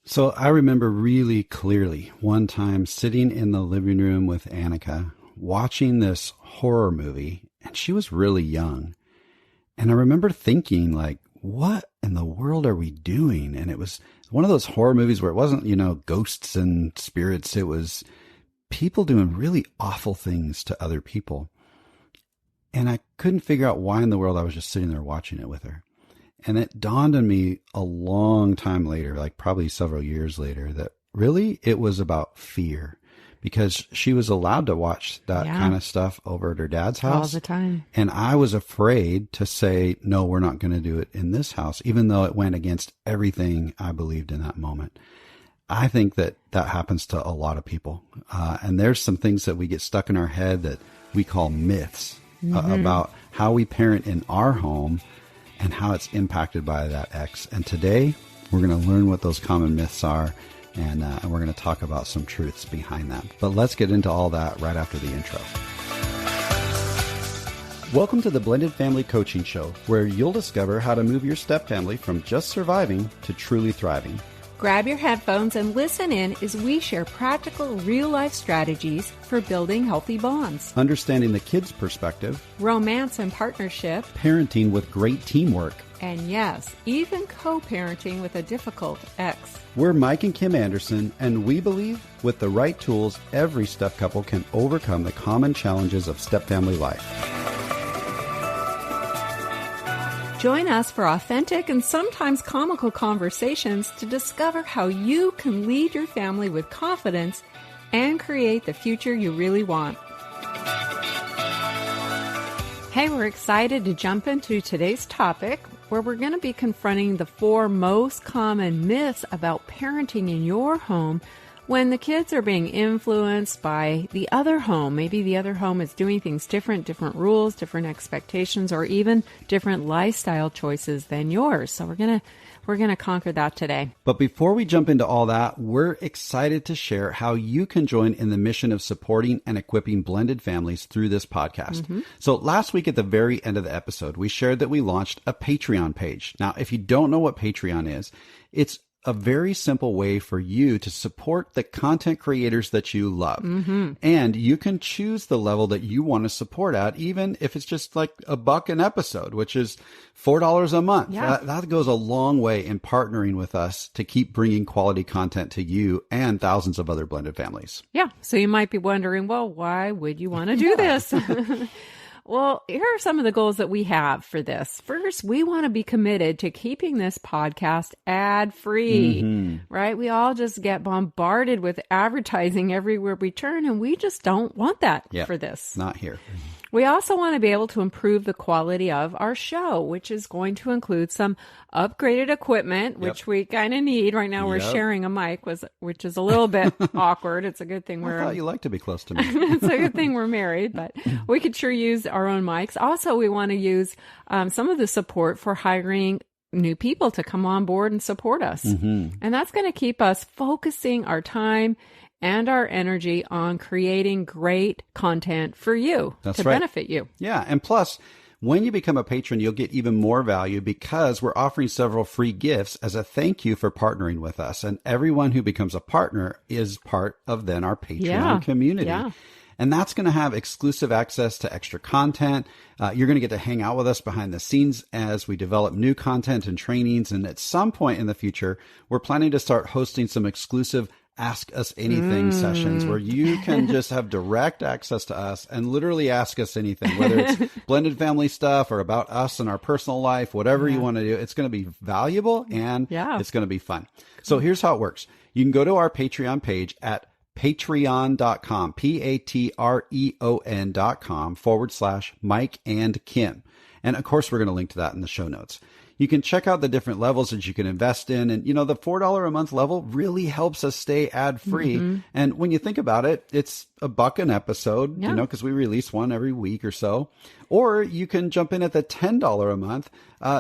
So I remember really clearly one time sitting in the living room with Annika watching this horror movie, and she was really young. And I remember thinking, like, what in the world are we doing? And it was one of those horror movies where it wasn't, ghosts and spirits. It was people doing really awful things to other people. And I couldn't figure out why in the world I was just sitting there watching it with her. And it dawned on me a long time later, like probably several years later, that really it was about fear, because she was allowed to watch that kind of stuff over at her dad's house all the time. And I was afraid to say, no, we're not going to do it in this house, even though it went against everything I believed in that moment. I think that happens to a lot of people. And there's some things that we get stuck in our head that we call myths about how we parent in our home and how it's impacted by that ex. And today we're going to learn what those common myths are, and we're going to talk about some truths behind them. But let's get into all that right after the intro. Welcome to the Blended Family Coaching Show, where you'll discover how to move your step family from just surviving to truly thriving. Grab your headphones and listen in as we share practical, real-life strategies for building healthy bonds, Understanding the kids' perspective, romance and partnership, parenting with great teamwork. and yes, even co-parenting with a difficult ex. We're Mike and Kim Anderson, and we believe with the right tools, every step couple can overcome the common challenges of step-family life. Join us for authentic and sometimes comical conversations to discover how you can lead your family with confidence and create the future you really want. Hey, we're excited to jump into today's topic, where we're going to be confronting the 4 most common myths about parenting in your home when the kids are being influenced by the other home. Maybe the other home is doing things different rules, different expectations, or even different lifestyle choices than yours. So we're going to conquer that today. But before we jump into all that, we're excited to share how you can join in the mission of supporting and equipping blended families through this podcast. So last week at the very end of the episode, we shared that we launched a Patreon page. Now, if you don't know what Patreon is, it's a very simple way for you to support the content creators that you love. And you can choose the level that you want to support at, even if it's just like $1 an episode, which is $4 a month. Yeah. That goes a long way in partnering with us to keep bringing quality content to you and thousands of other blended families. Yeah. So you might be wondering, well, why would you want to do this? Well, here are some of the goals that we have for this. First, we want to be committed to keeping this podcast ad-free, right? We all just get bombarded with advertising everywhere we turn, and we just don't want that for this. Not here. We also want to be able to improve the quality of our show, which is going to include some upgraded equipment, which we kind of need. Right now we're sharing a mic, which is a little bit awkward. It's a good thing I thought you liked to be close to me. it's a good thing we're married, but we could sure use our own mics. Also, we want to use some of the support for hiring new people to come on board and support us. And that's going to keep us focusing our time and our energy on creating great content for you to benefit you. Yeah. And plus, when you become a patron, you'll get even more value because we're offering several free gifts as a thank you for partnering with us. And everyone who becomes a partner is part of then our Patreon community. Yeah. And that's going to have exclusive access to extra content. You're going to get to hang out with us behind the scenes as we develop new content and trainings. And at some point in the future, we're planning to start hosting some exclusive Ask Us Anything sessions where you can just have direct access to us and literally ask us anything, whether it's blended family stuff or about us and our personal life, whatever you want to do. It's going to be valuable and it's going to be fun. So here's how it works. You can go to our Patreon page at patreon.com, patreon.com/Mike and Kim. And of course, we're going to link to that in the show notes. You can check out the different levels that you can invest in. And, the $4 a month level really helps us stay ad free. And when you think about it, it's $1 an episode, because we release one every week or so. Or you can jump in at the $10 a month,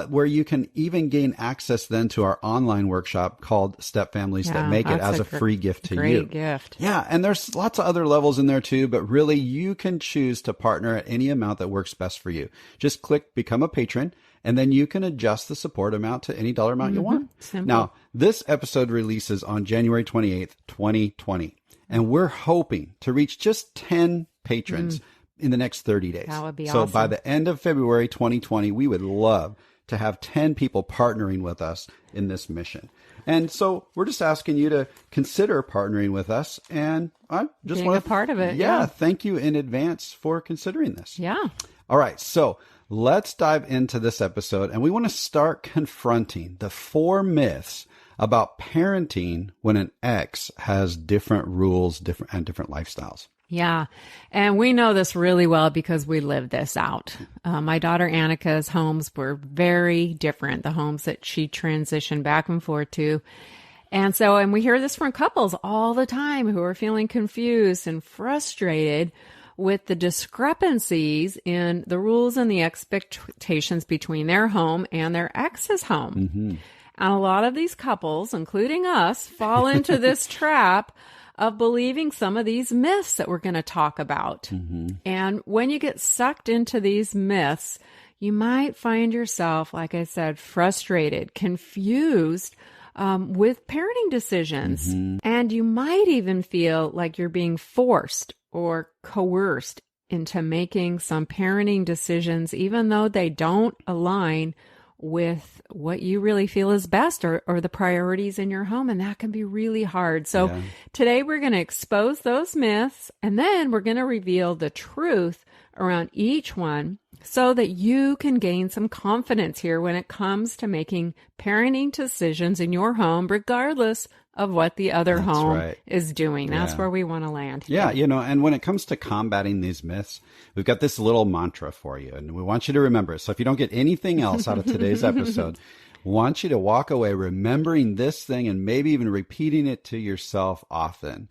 where you can even gain access then to our online workshop called Step Families That Make It as a free gift to you. Great gift. Yeah. And there's lots of other levels in there too, but really you can choose to partner at any amount that works best for you. Just click Become a Patron. And then you can adjust the support amount to any dollar amount you want. Simple. Now, this episode releases on January 28th, 2020. And we're hoping to reach just 10 patrons in the next 30 days. That would be so awesome. by the end of February 2020, we would love to have 10 people partnering with us in this mission. And so we're just asking you to consider partnering with us. And I just Being want a part of it. Yeah, thank you in advance for considering this. Yeah. All right, so let's dive into this episode. And we want to start confronting the 4 myths about parenting when an ex has different rules and different lifestyles. Yeah. And we know this really well because we lived this out. My daughter Annika's homes were very different, the homes that she transitioned back and forth to. And we hear this from couples all the time who are feeling confused and frustrated with the discrepancies in the rules and the expectations between their home and their ex's home. Mm-hmm. And a lot of these couples, including us, fall into this trap of believing some of these myths that we're going to talk about. Mm-hmm. And when you get sucked into these myths, you might find yourself, like I said, frustrated, confused with parenting decisions. Mm-hmm. And you might even feel like you're being forced or coerced into making some parenting decisions, even though they don't align with what you really feel is best or the priorities in your home. And that can be really hard. So today we're going to expose those myths, and then we're going to reveal the truth around each one so that you can gain some confidence here when it comes to making parenting decisions in your home, regardless of what the other home is doing. That's where we want to land. Yeah, and when it comes to combating these myths, we've got this little mantra for you, and we want you to remember it. So if you don't get anything else out of today's episode, we want you to walk away remembering this thing and maybe even repeating it to yourself often.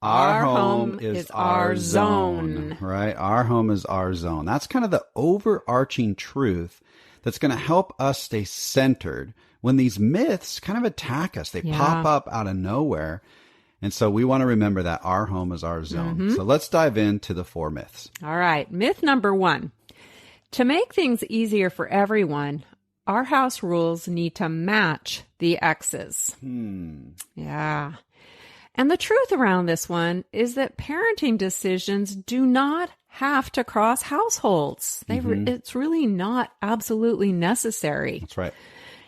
Our home is our zone, right? Our home is our zone. That's kind of the overarching truth that's going to help us stay centered when these myths kind of attack us. They pop up out of nowhere. And so we want to remember that our home is our zone. Mm-hmm. So let's dive into the 4 myths. All right. Myth number 1. To make things easier for everyone, our house rules need to match the ex's. Yeah. And the truth around this one is that parenting decisions do not have to cross households. It's really not absolutely necessary. That's right.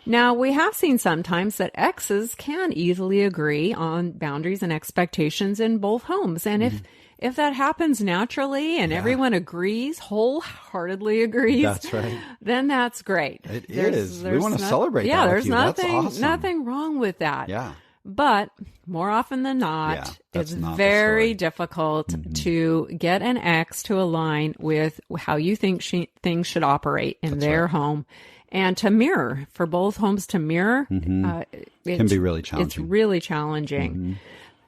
Now, we have seen sometimes that exes can easily agree on boundaries and expectations in both homes. And if that happens naturally and everyone agrees, wholeheartedly agrees, that's right, then that's great. It is. We want to celebrate that. Yeah, there's with you. nothing, That's awesome. nothing wrong with that. Yeah. But more often than not, it's very difficult to get an ex to align with how you think things should operate in their home. And to mirror, for both homes to mirror, it can be really challenging. It's really challenging.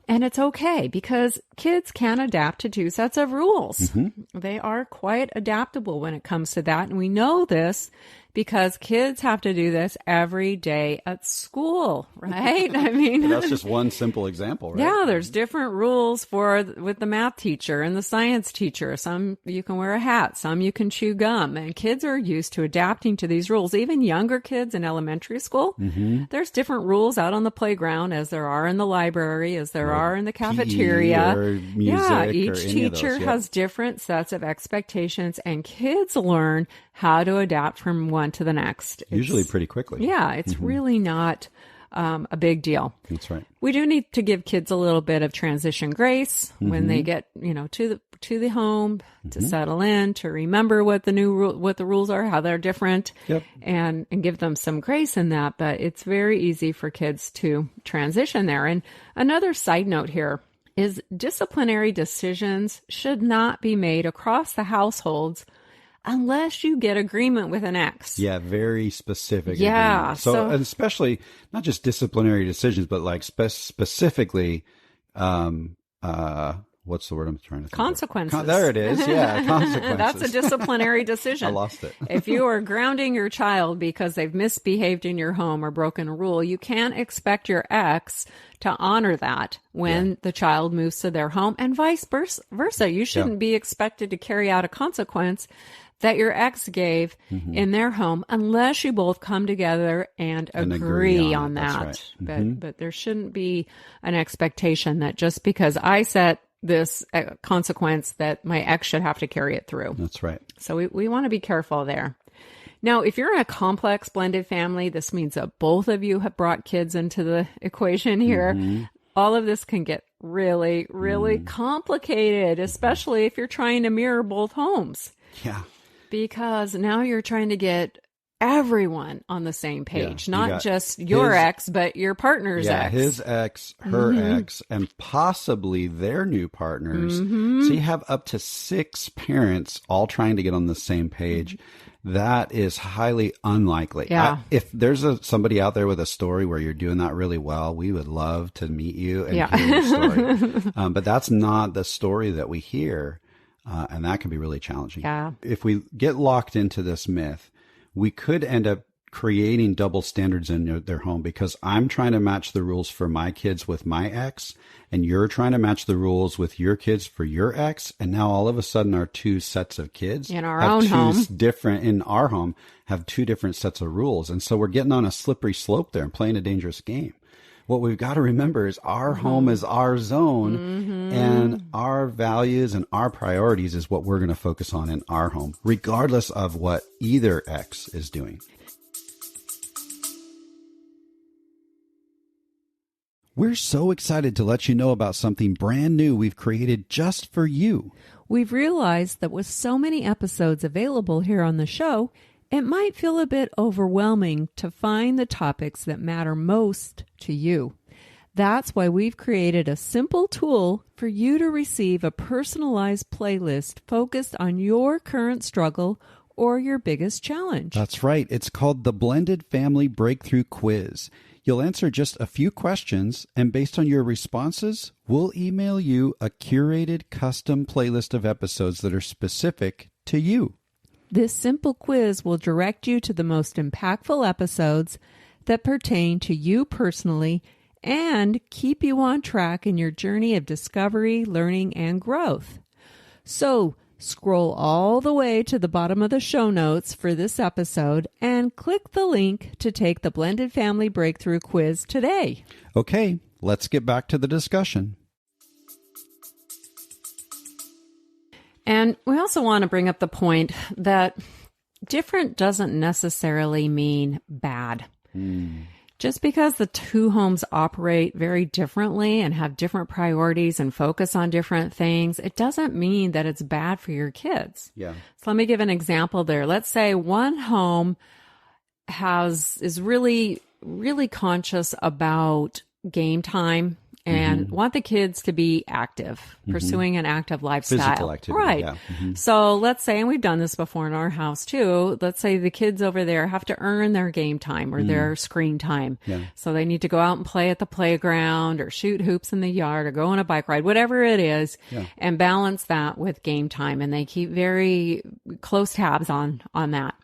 And it's okay because kids can adapt to 2 sets of rules. They are quite adaptable when it comes to that. And we know this because kids have to do this every day at school, right? I mean, that's just one simple example, right? Yeah, there's different rules with the math teacher and the science teacher. Some you can wear a hat, some you can chew gum, and kids are used to adapting to these rules. Even younger kids in elementary school, there's different rules out on the playground as there are in the library, as there are in the cafeteria. PE or music each teacher has different sets of expectations, and kids learn how to adapt from one to the next. Usually pretty quickly. Yeah, it's really not a big deal. That's right. We do need to give kids a little bit of transition grace when they get, to the home, to settle in, to remember what the rules are, how they're different, and give them some grace in that. But it's very easy for kids to transition there. And another side note here is disciplinary decisions should not be made across the households unless you get agreement with an ex. Yeah, very specific. Yeah. Agreement. So and especially not just disciplinary decisions, but like specifically, what's the word I'm trying to think consequences. of? There it is. Yeah, consequences. That's a disciplinary decision. I lost it. If you are grounding your child because they've misbehaved in your home or broken a rule, you can't expect your ex to honor that when the child moves to their home, and vice versa. You shouldn't be expected to carry out a consequence that your ex gave in their home, unless you both come together and agree on That's that. right. But there shouldn't be an expectation that just because I set this consequence that my ex should have to carry it through. That's right. So we want to be careful there. Now, if you're in a complex blended family, this means that both of you have brought kids into the equation here. All of this can get really, really complicated, especially if you're trying to mirror both homes. Yeah. Because now you're trying to get everyone on the same page, not just your ex, but your partner's ex. His ex, her ex, and possibly their new partners. So you have up to 6 parents all trying to get on the same page. That is highly unlikely. Yeah. If there's somebody out there with a story where you're doing that really well, we would love to meet you and hear your story. But that's not the story that we hear, and that can be really challenging. Yeah. If we get locked into this myth, we could end up creating double standards in their home because I'm trying to match the rules for my kids with my ex, and you're trying to match the rules with your kids for your ex. And now all of a sudden our 2 sets of kids in our own home in our home have 2 different sets of rules. And so we're getting on a slippery slope there and playing a dangerous game. What we've got to remember is our home is our zone, and our values and our priorities is what we're going to focus on in our home, regardless of what either ex is doing. We're so excited to let you know about something brand new we've created just for you. We've realized that with so many episodes available here on the show, it might feel a bit overwhelming to find the topics that matter most to you. That's why we've created a simple tool for you to receive a personalized playlist focused on your current struggle or your biggest challenge. That's right. It's called the Blended Family Breakthrough Quiz. You'll answer just a few questions, and based on your responses, we'll email you a curated custom playlist of episodes that are specific to you. This simple quiz will direct you to the most impactful episodes that pertain to you personally and keep you on track in your journey of discovery, learning, and growth. So, scroll all the way to the bottom of the show notes for this episode and click the link to take the Blended Family Breakthrough Quiz today. Okay, let's get back to the discussion. And we also want to bring up the point that different doesn't necessarily mean bad. Just because the 2 homes operate very differently and have different priorities and focus on different things, it doesn't mean that it's bad for your kids. Yeah. So let me give an example there. Let's say one home is really, really conscious about game time and want the kids to be active, pursuing an active lifestyle. Physical activity. Right. Yeah. So let's say, and we've done this before in our house too, let's say the kids over there have to earn their game time or their screen time. Yeah. So they need to go out and play at the playground or shoot hoops in the yard or go on a bike ride, whatever it is, and balance that with game time. And they keep very close tabs on that.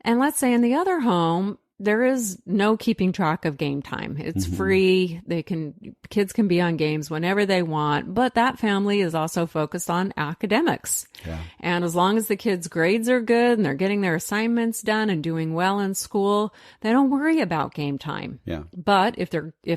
And let's say in the other home, there is no keeping track of game time. It's free. Kids can be on games whenever they want, but that family is also focused on academics. Yeah. And as long as the kids' grades are good and they're getting their assignments done and doing well in school, they don't worry about game time. Yeah. But if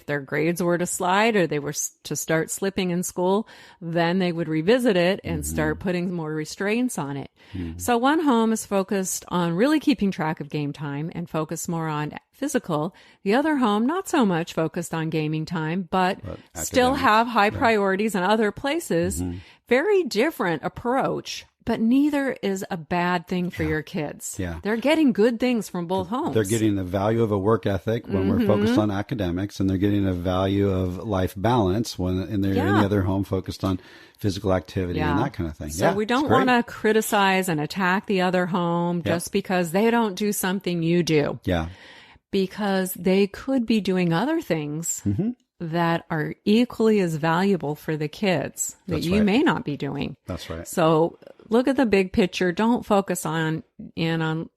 their grades were to slide or they were to start slipping in school, then they would revisit it and start putting more restraints on it. So one home is focused on really keeping track of game time and focused more on physical. The other home, not so much focused on gaming time, but still have high priorities in other places. Very different approach, but neither is a bad thing for your kids. Yeah. They're getting good things from both homes. They're getting the value of a work ethic when we're focused on academics, and they're getting a value of life balance when they're in the other home focused on physical activity and that kind of thing. So we don't want to criticize and attack the other home just because they don't do something you do. Yeah. Because they could be doing other things that are equally as valuable for the kids that you may not be doing. That's right. So look at the big picture. Don't focus on menial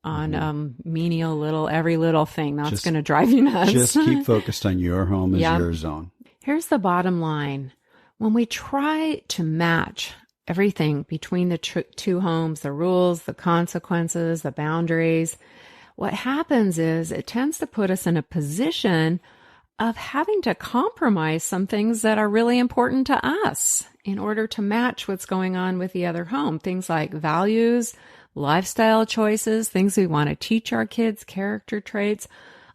every little thing. That's going to drive you nuts. Just keep focused on your home as your zone. Here's the bottom line. When we try to match everything between the two homes, the rules, the consequences, the boundaries. What happens is it tends to put us in a position of having to compromise some things that are really important to us in order to match what's going on with the other home. Things like values, lifestyle choices, things we want to teach our kids, character traits,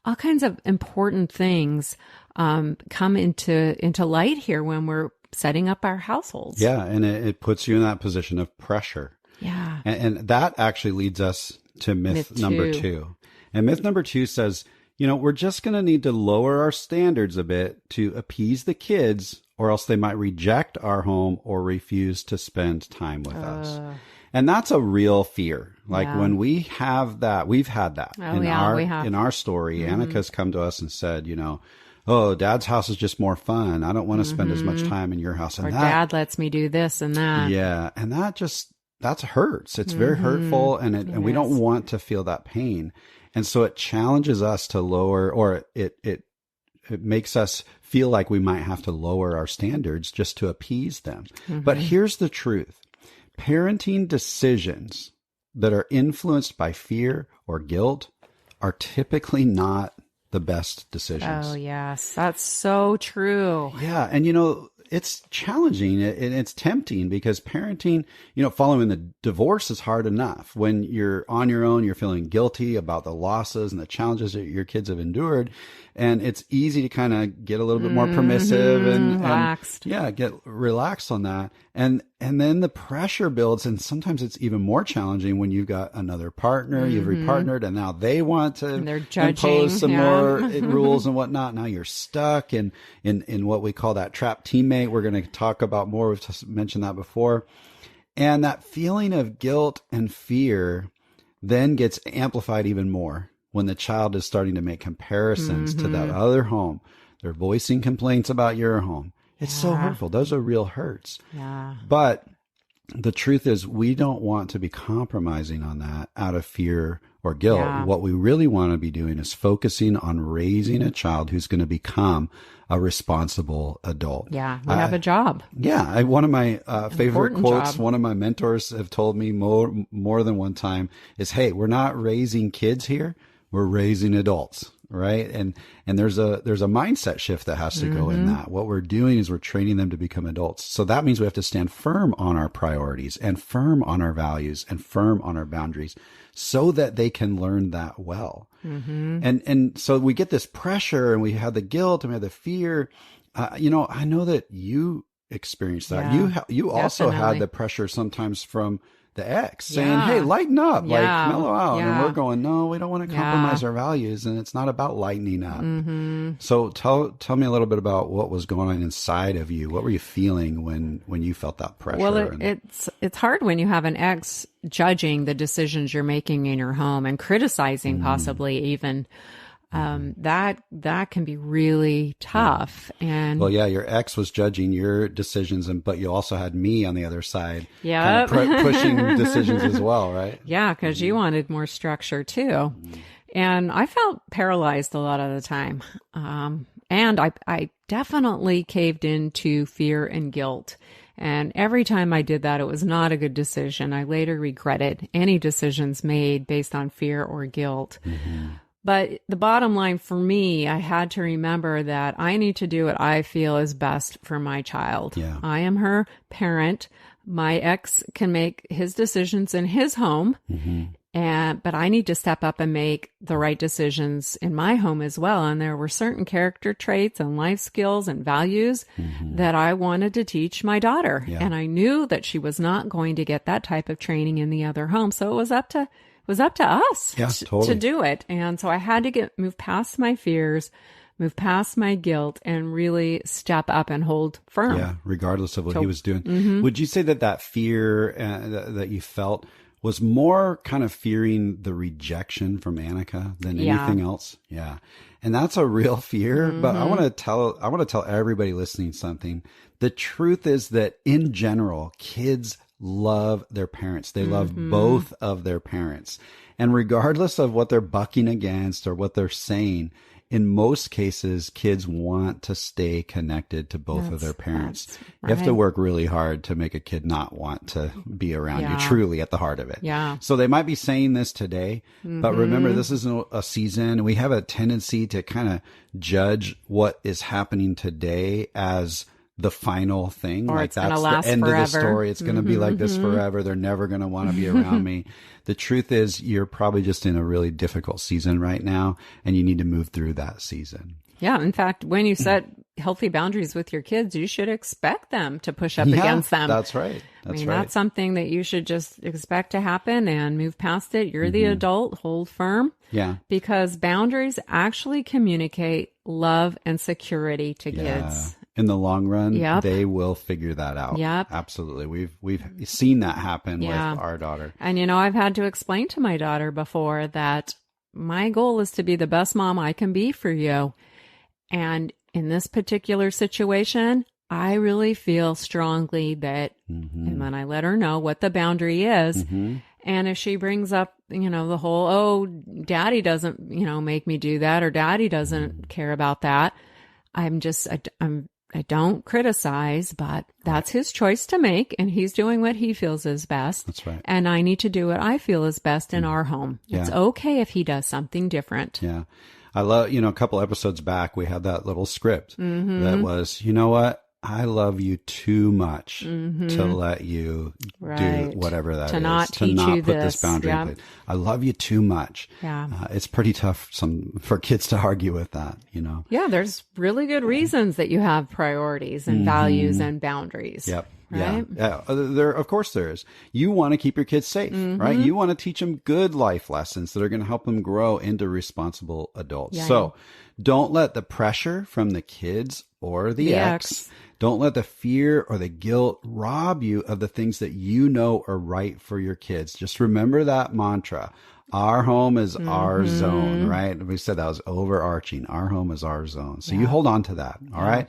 all kinds of important things come into light here when we're setting up our households. Yeah, and it puts you in that position of pressure. Yeah. And that actually leads us to myth number 2. And myth number 2 says, we're just going to need to lower our standards a bit to appease the kids, or else they might reject our home or refuse to spend time with us. And that's a real fear. Like when we have that, we've had that in our story. Annika's come to us and said, oh, Dad's house is just more fun. I don't want to spend as much time in your house. And or Dad lets me do this and that. Yeah. And that hurts. It's very hurtful. And we don't want to feel that pain. And so it challenges us to lower, or it makes us feel like we might have to lower our standards just to appease them. But here's the truth. Parenting decisions that are influenced by fear or guilt are typically not the best decisions. Oh, yes. That's so true. Yeah. And, it's challenging and it's tempting because parenting, following the divorce is hard enough. When you're on your own, you're feeling guilty about the losses and the challenges that your kids have endured. And it's easy to kind of get a little bit more permissive and relaxed. Get relaxed on that. And then the pressure builds. And sometimes it's even more challenging when you've got another partner, you've repartnered, and now they want to impose some more rules and whatnot. Now you're stuck in what we call that trapped teammate. We're going to talk about more. We've just mentioned that before. And that feeling of guilt and fear then gets amplified even more when the child is starting to make comparisons to that other home. They're voicing complaints about your home. It's so hurtful. Those are real hurts. Yeah. But the truth is we don't want to be compromising on that out of fear or guilt. Yeah. What we really want to be doing is focusing on raising a child who's going to become a responsible adult. Yeah, we have a job. Yeah, one of my favorite quotes, one of my mentors have told me more than one time is, hey, we're not raising kids here, we're raising adults, right? And there's a mindset shift that has to go in that. What we're doing is we're training them to become adults. So that means we have to stand firm on our priorities and firm on our values and firm on our boundaries so that they can learn that well. And so we get this pressure and we have the guilt and we have the fear. I know that you experienced that. Yeah, you also had the pressure sometimes from the ex saying, hey, lighten up, like mellow out. And we're going, no, we don't want to compromise our values. And it's not about lightening up. So tell me a little bit about what was going on inside of you. What were you feeling when you felt that pressure? Well, it's hard when you have an ex judging the decisions you're making in your home and criticizing possibly even. That can be really tough. And well, your ex was judging your decisions, but you also had me on the other side, pushing decisions as well, right? Yeah, because you wanted more structure too. And I felt paralyzed a lot of the time. And I definitely caved into fear and guilt. And every time I did that, it was not a good decision. I later regretted any decisions made based on fear or guilt. But the bottom line for me, I had to remember that I need to do what I feel is best for my child. Yeah. I am her parent. My ex can make his decisions in his home, but I need to step up and make the right decisions in my home as well. And there were certain character traits and life skills and values that I wanted to teach my daughter. Yeah. And I knew that she was not going to get that type of training in the other home. So it was up to us to do it. And so I had to move past my fears, move past my guilt, and really step up and hold firm. Yeah, regardless of what he was doing. Would you say that fear that you felt was more kind of fearing the rejection from Annika than anything else? Yeah. And that's a real fear, but I want to tell everybody listening something. The truth is that in general, kids love their parents. They love both of their parents. And regardless of what they're bucking against or what they're saying, in most cases, kids want to stay connected to both of their parents. You have to work really hard to make a kid not want to be around you, truly at the heart of it. Yeah. So they might be saying this today, but remember, this isn't a season. We have a tendency to kind of judge what is happening today as the final thing. Or like it's going to that's last the end forever. of the story. It's going to be like this forever. They're never going to want to be around me. The truth is you're probably just in a really difficult season right now, and you need to move through that season. Yeah. In fact, when you set healthy boundaries with your kids, you should expect them to push up against them. That's right. That's something that you should just expect to happen and move past it. You're the adult, hold firm. Yeah. Because boundaries actually communicate love and security to kids. In the long run, they will figure that out. Yep. Absolutely. We've seen that happen with our daughter. And, I've had to explain to my daughter before that my goal is to be the best mom I can be for you. And in this particular situation, I really feel strongly that, and then I let her know what the boundary is. And if she brings up, the whole, daddy doesn't, make me do that, or daddy doesn't care about that, I don't criticize, but that's his choice to make, and he's doing what he feels is best. That's right. And I need to do what I feel is best in our home. Yeah. It's okay if he does something different. Yeah. I love, a couple episodes back, we had that little script that was, you know what? I love you too much to let you do whatever that is. To not to not you put this. this boundary in place. I love you too much. Yeah. It's pretty tough for kids to argue with that, Yeah, there's really good reasons that you have priorities and values and boundaries. Yep. Right? Yeah. Of course there is. You want to keep your kids safe, right? You want to teach them good life lessons that are going to help them grow into responsible adults. Yeah, so don't let the pressure from the kids or the ex, don't let the fear or the guilt rob you of the things that you know are right for your kids. Just remember that mantra. Our home is our zone, right? We said that was overarching. Our home is our zone. So you hold on to that. All right.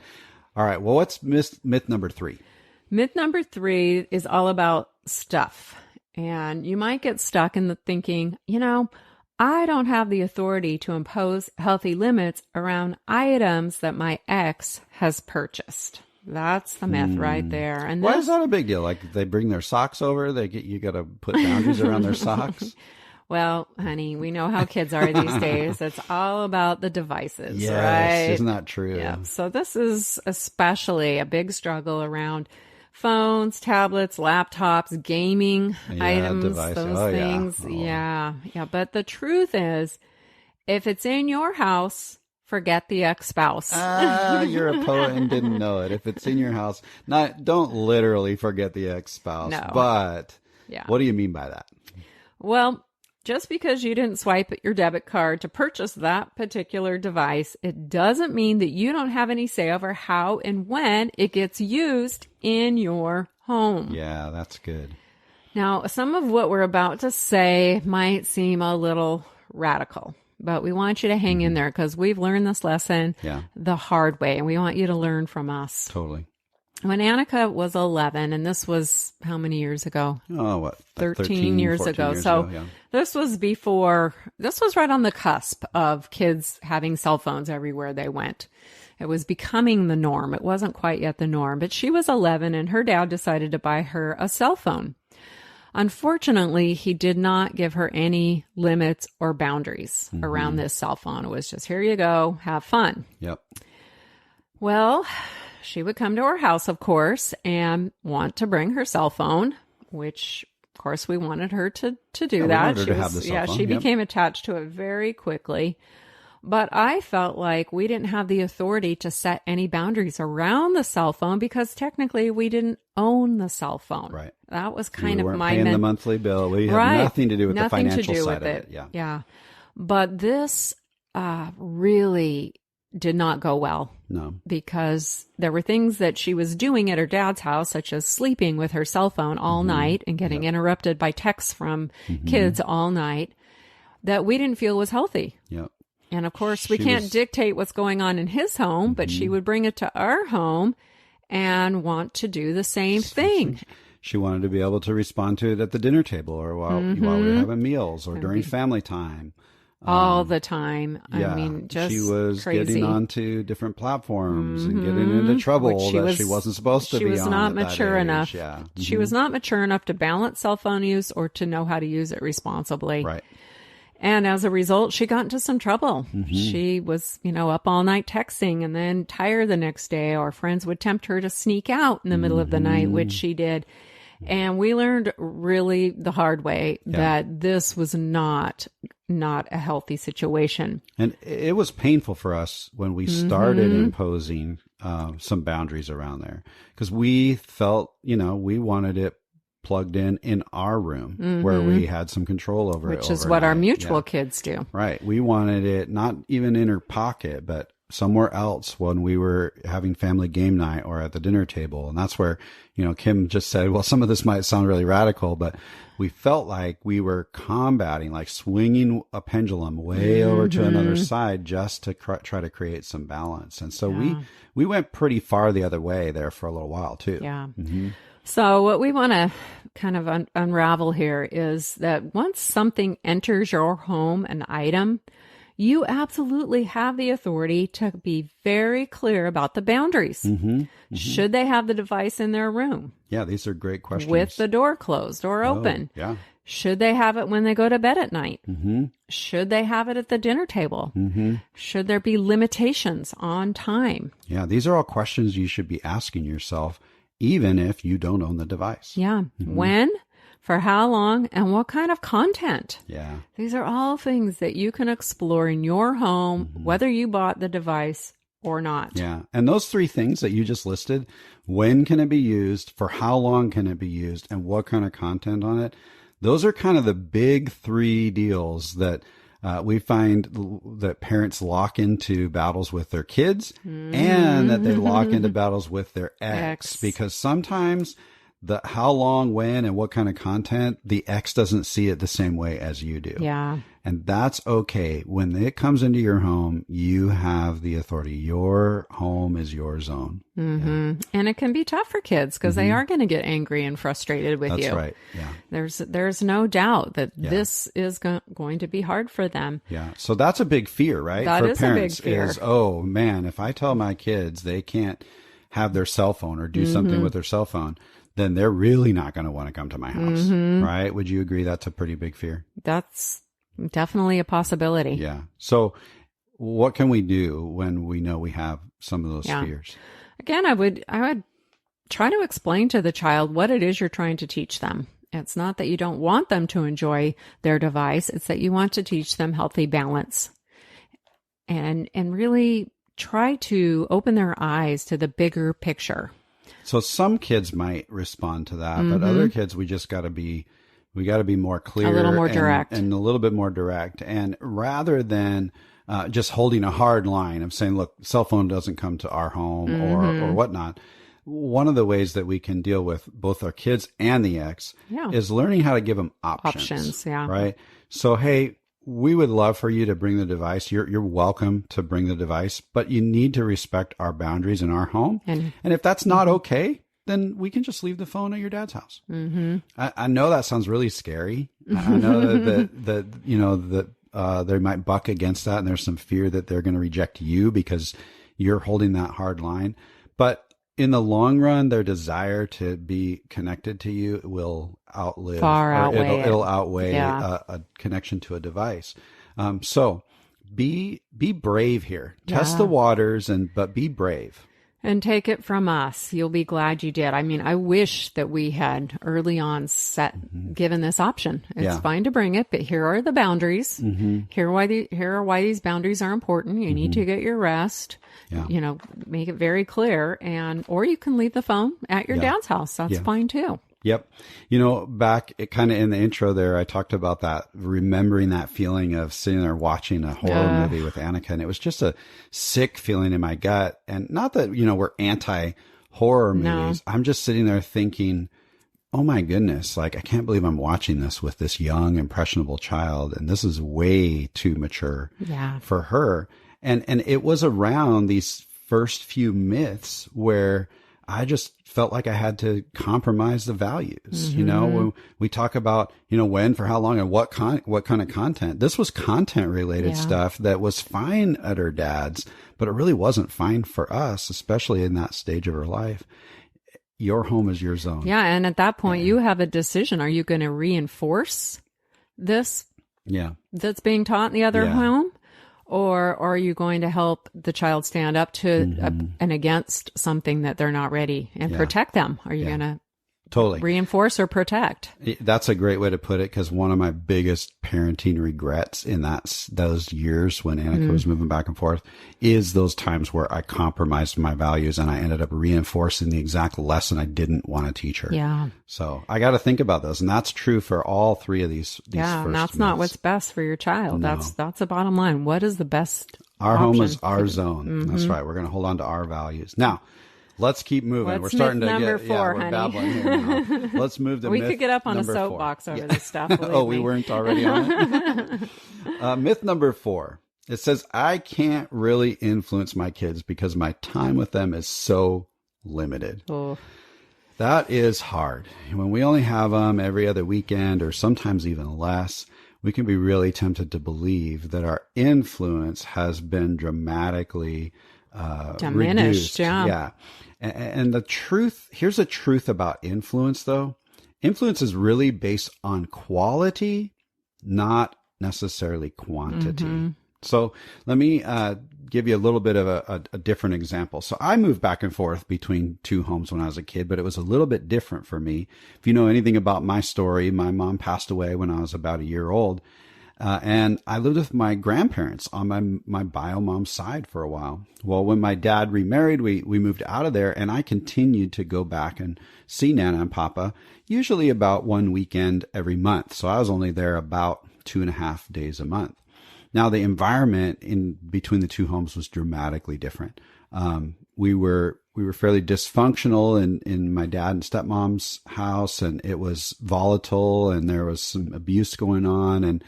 All right. Well, what's myth number 3? Myth number 3 is all about stuff. And you might get stuck in the thinking, I don't have the authority to impose healthy limits around items that my ex has purchased. That's the myth right there. And why is that a big deal? Like they bring their socks over, you got to put boundaries around their socks. Well, honey, we know how kids are these days. It's all about the devices, right? Isn't that true? Yeah. So this is especially a big struggle around phones, tablets, laptops, gaming items, devices. those things. Yeah. But the truth is, if it's in your house, forget the ex-spouse. You're a poet and didn't know it. If it's in your house, don't literally forget the ex-spouse. No. But what do you mean by that? Well, just because you didn't swipe your debit card to purchase that particular device, it doesn't mean that you don't have any say over how and when it gets used in your home. Yeah, that's good. Now, some of what we're about to say might seem a little radical, but we want you to hang in there because we've learned this lesson the hard way, and we want you to learn from us. Totally. When Annika was 11, and this was how many years ago? Oh, what? 13 years ago. So this was right on the cusp of kids having cell phones everywhere they went. It was becoming the norm. It wasn't quite yet the norm, but she was 11 and her dad decided to buy her a cell phone. Unfortunately, he did not give her any limits or boundaries around this cell phone. It was just, here you go, have fun. Yep. Well, she would come to our house, of course, and want to bring her cell phone, which, of course, we wanted her to do that. We wanted her to have the cell phone. She became attached to it very quickly. But I felt like we didn't have the authority to set any boundaries around the cell phone because technically we didn't own the cell phone. Right. That was kind of my paying the monthly bill. We had nothing to do with the financial side of it. Yeah. But this really did not go well. No. Because there were things that she was doing at her dad's house, such as sleeping with her cell phone all night and getting interrupted by texts from kids all night, that we didn't feel was healthy. Yep. And of course, we can't dictate what's going on in his home, but she would bring it to our home and want to do the same thing. She wanted to be able to respond to it at the dinner table or while we were having meals or during family time. all the time. Yeah, I mean, just she was crazy. getting onto different platforms and getting into trouble that she wasn't supposed to be on. She was not at that mature age. enough. Yeah. She was not mature enough to balance cell phone use or to know how to use it responsibly. Right. And as a result, she got into some trouble. She was, up all night texting and then tired the next day, or friends would tempt her to sneak out in the middle of the night, which she did. And we learned really the hard way that this was not a healthy situation. And it was painful for us when we started imposing some boundaries around there, because we felt, we wanted it plugged in our room where we had some control over it. Which is what our overnight. mutual kids do. Right. We wanted it not even in her pocket, but somewhere else when we were having family game night or at the dinner table. And that's where, Kim just said, well, some of this might sound really radical, but we felt like we were combating, like swinging a pendulum way over to another side just to try to create some balance. And so we went pretty far the other way there for a little while too. Yeah. So what we want to kind of unravel here is that once something enters your home, an item, you absolutely have the authority to be very clear about the boundaries. Should they have the device in their room? Yeah, these are great questions. With the door closed or open? Yeah. Should they have it when they go to bed at night? Should they have it at the dinner table? Should there be limitations on time? Yeah, these are all questions you should be asking yourself, even if you don't own the device. Yeah. When, for how long, and what kind of content? Yeah. These are all things that you can explore in your home, whether you bought the device or not. Yeah. And those three things that you just listed, when can it be used, for how long can it be used, and what kind of content on it, those are kind of the big three deals that we find that parents lock into battles with their kids and that they lock into battles with their ex, because sometimes the how long, when, and what kind of content, the ex doesn't see it the same way as you do. Yeah. And that's okay. When it comes into your home, you have the authority. Your home is your zone. And it can be tough for kids because they are going to get angry and frustrated with you. That's right. Yeah. There's no doubt that this is going to be hard for them. Yeah. So that's a big fear, right? That for is parents a big fear. Is, oh man, if I tell my kids they can't have their cell phone or do something with their cell phone, then they're really not going to want to come to my house, right? Would you agree that's a pretty big fear? That's definitely a possibility. Yeah. So what can we do when we know we have some of those fears? Again, I would try to explain to the child what it is you're trying to teach them. It's not that you don't want them to enjoy their device. It's that you want to teach them healthy balance and really try to open their eyes to the bigger picture. So some kids might respond to that, but other kids, we got to be more clear, a little more direct, and a little bit more direct. And rather than just holding a hard line of saying, look, cell phone doesn't come to our home or whatnot. One of the ways that we can deal with both our kids and the ex is learning how to give them options. Right. So, hey, we would love for you to bring the device. You're welcome to bring the device, but you need to respect our boundaries in our home. And if that's not okay, then we can just leave the phone at your dad's house. I know that sounds really scary. I know that they might buck against that, and there's some fear that they're going to reject you because you're holding that hard line. But in the long run, their desire to be connected to you will it'll outweigh a connection to a device. So be brave here. Test the waters, but be brave. And take it from us. You'll be glad you did. I mean, I wish that we had early on given this option. It's fine to bring it, but here are the boundaries. Here are why these boundaries are important. You need to get your rest. Make it very clear. Or you can leave the phone at your dad's house. That's fine too. Yep. Back kind of in the intro there, I talked about that, remembering that feeling of sitting there watching a horror movie with Annika. And it was just a sick feeling in my gut. And not that, we're anti-horror movies. I'm just sitting there thinking, oh my goodness, like, I can't believe I'm watching this with this young, impressionable child. And this is way too mature for her. And it was around these first few myths where I just felt like I had to compromise the values. You know, when we talk about, you know, when, for how long, and what kind of content. This was content related stuff that was fine at her dad's, but it really wasn't fine for us, especially in that stage of her life. Your home is your zone. Yeah. And at that point, you have a decision. Are you going to reinforce this that's being taught in the other home? Or are you going to help the child stand up to and against something that they're not ready and protect them? Are you going to reinforce or protect? That's a great way to put it, because one of my biggest parenting regrets in those years when Annika was moving back and forth is those times where I compromised my values and I ended up reinforcing the exact lesson I didn't want to teach her. Yeah. So I got to think about those. And that's true for all three of these yeah, and that's not what's best for your child. No. That's the bottom line. What is the best Our option? home is our zone. That's right. We're going to hold on to our values. Now, let's keep moving. We're starting to number get, four, we're honey. babbling here now. Let's move to We myth could get up on a number soapbox 4. over this stuff. Oh, we weren't already on it? Myth number 4. It says, I can't really influence my kids because my time with them is so limited. Oh. That is hard. When we only have them every other weekend or sometimes even less, we can be really tempted to believe that our influence has been dramatically diminished. reduced. Yeah. And the truth, here's the truth about influence though. Influence is really based on quality, not necessarily quantity. So let me give you a little bit of a different example. So I moved back and forth between 2 homes when I was a kid, but it was a little bit different for me. If you know anything about my story, my mom passed away when I was about a year old. And I lived with my grandparents on my bio mom's side for a while. Well, when my dad remarried, we moved out of there, and I continued to go back and see Nana and Papa, usually about 1 weekend every month. So I was only there about 2.5 days a month. Now, the environment in between the 2 homes was dramatically different. We were fairly dysfunctional in my dad and stepmom's house, and it was volatile, and there was some abuse going on, and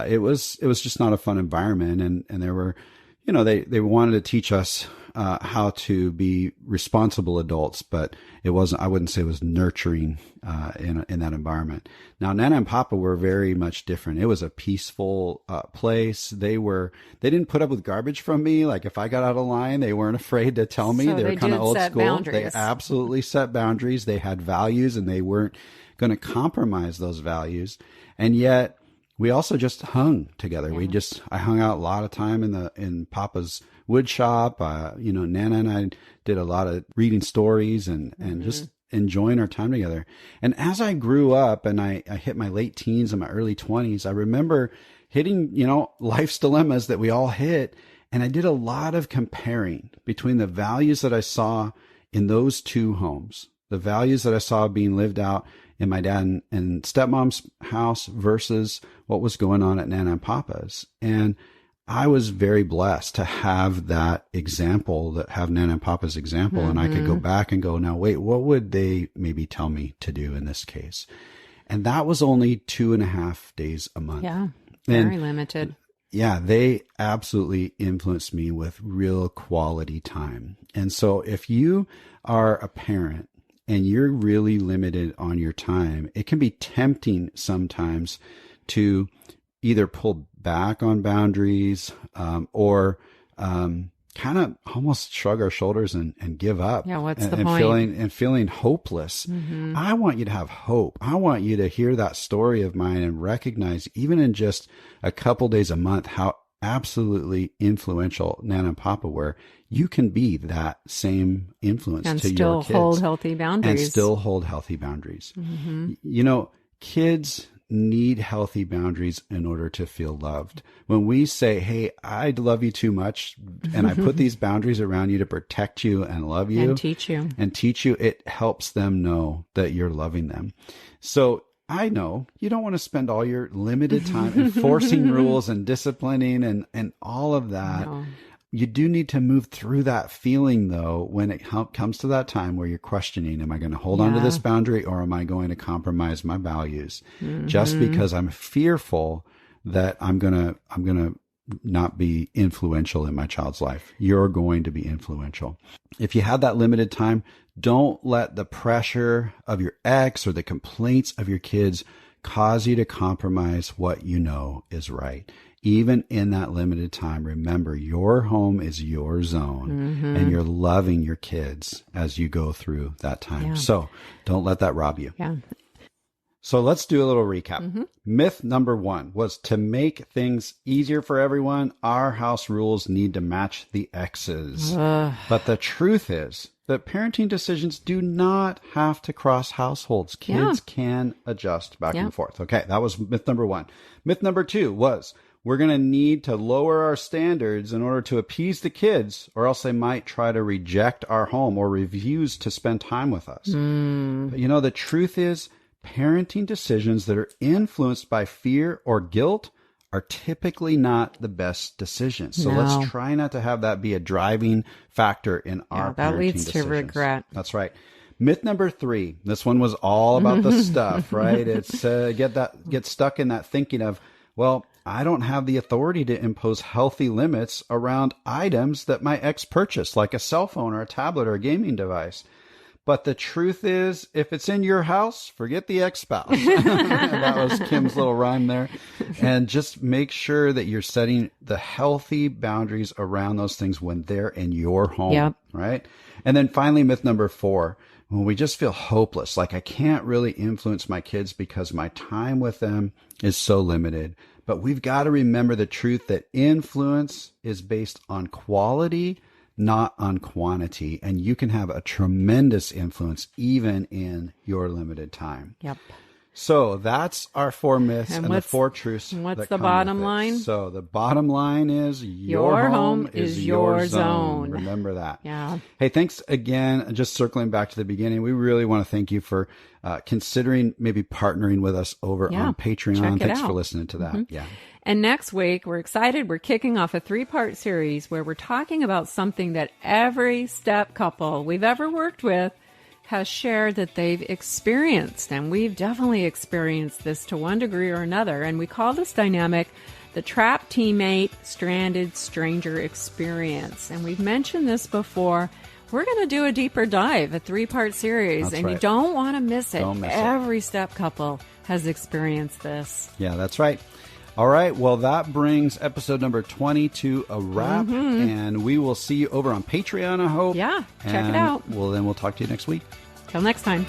it was just not a fun environment. And there were, you know, they wanted to teach us how to be responsible adults, but it wasn't, I wouldn't say it was nurturing in that environment. Now, Nana and Papa were very much different. It was a peaceful place. They didn't put up with garbage from me. Like if I got out of line, they weren't afraid to tell me. So they were kind of old school. Boundaries. They absolutely set boundaries. They had values, and they weren't going to compromise those values. And yet we also just hung together. Yeah. I hung out a lot of time in Papa's wood shop. You know, Nana and I did a lot of reading stories and just enjoying our time together. And as I grew up and I hit my late teens and my early 20s, I remember hitting, you know, life's dilemmas that we all hit. And I did a lot of comparing between the values that I saw in those 2 homes, the values that I saw being lived out in my dad and stepmom's house versus what was going on at Nana and Papa's. And I was very blessed to have that example, have Nana and Papa's example. And I could go back and go, now, wait, what would they maybe tell me to do in this case? And that was only 2.5 days a month. Yeah. Very limited. Yeah. They absolutely influenced me with real quality time. And so if you are a parent and you're really limited on your time, it can be tempting sometimes to either pull back on boundaries or kind of almost shrug our shoulders and give up. Yeah, what's the point? Feeling hopeless. I want you to have hope. I want you to hear that story of mine and recognize, even in just a couple days a month, how absolutely influential Nana and Papa were. You can be that same influence and to your kids. And still hold healthy boundaries. And still hold healthy boundaries. You know, kids need healthy boundaries in order to feel loved. When we say, hey, I love you too much, and I put these boundaries around you to protect you and love you. And teach you. It helps them know that you're loving them. So I know you don't want to spend all your limited time enforcing rules and disciplining and all of that. No. You do need to move through that feeling, though, when it comes to that time where you're questioning, am I going to hold on to this boundary or am I going to compromise my values just because I'm fearful that I'm going to not be influential in my child's life. You're going to be influential. If you have that limited time, don't let the pressure of your ex or the complaints of your kids cause you to compromise what you know is right. Even in that limited time, remember your home is your zone and you're loving your kids as you go through that time. Yeah. So don't let that rob you. Yeah. So let's do a little recap. Myth number 1 was to make things easier for everyone, our house rules need to match the ex's. But the truth is that parenting decisions do not have to cross households. Kids can adjust back and forth. Okay, that was myth number 1. Myth number 2 was we're going to need to lower our standards in order to appease the kids, or else they might try to reject our home or refuse to spend time with us. But you know, the truth is, parenting decisions that are influenced by fear or guilt are typically not the best decisions. So let's try not to have that be a driving factor in our parenting that leads decisions. to regret. That's right. Myth number 3. This one was all about the stuff, right? It's get stuck in that thinking of, well, I don't have the authority to impose healthy limits around items that my ex purchased, like a cell phone or a tablet or a gaming device. But the truth is, if it's in your house, forget the ex-spouse. That was Kim's little rhyme there. And just make sure that you're setting the healthy boundaries around those things when they're in your home, right? And then finally, myth number 4, when we just feel hopeless, like I can't really influence my kids because my time with them is so limited. But we've got to remember the truth that influence is based on quality, not on quantity. And you can have a tremendous influence even in your limited time. Yep. So that's our 4 myths and the 4 truths. What's the bottom line? So the bottom line is your home is your zone. Remember that. Yeah. Hey, thanks again. Just circling back to the beginning, we really want to thank you for considering maybe partnering with us over on Patreon. Thanks for listening to that. Yeah. And next week, we're excited. We're kicking off a 3-part series where we're talking about something that every step couple we've ever worked with has shared that they've experienced. And we've definitely experienced this to one degree or another. And we call this dynamic the trapped teammate, stranded stranger experience. And we've mentioned this before. We're going to do a deeper dive, a 3-part series. That's and right. You don't want to miss it. Don't miss it. Every step couple has experienced this. Yeah, that's right. All right. Well, that brings episode number 20 to a wrap. And we will see you over on Patreon, I hope. Yeah, check it out. Well, then we'll talk to you next week. Till next time.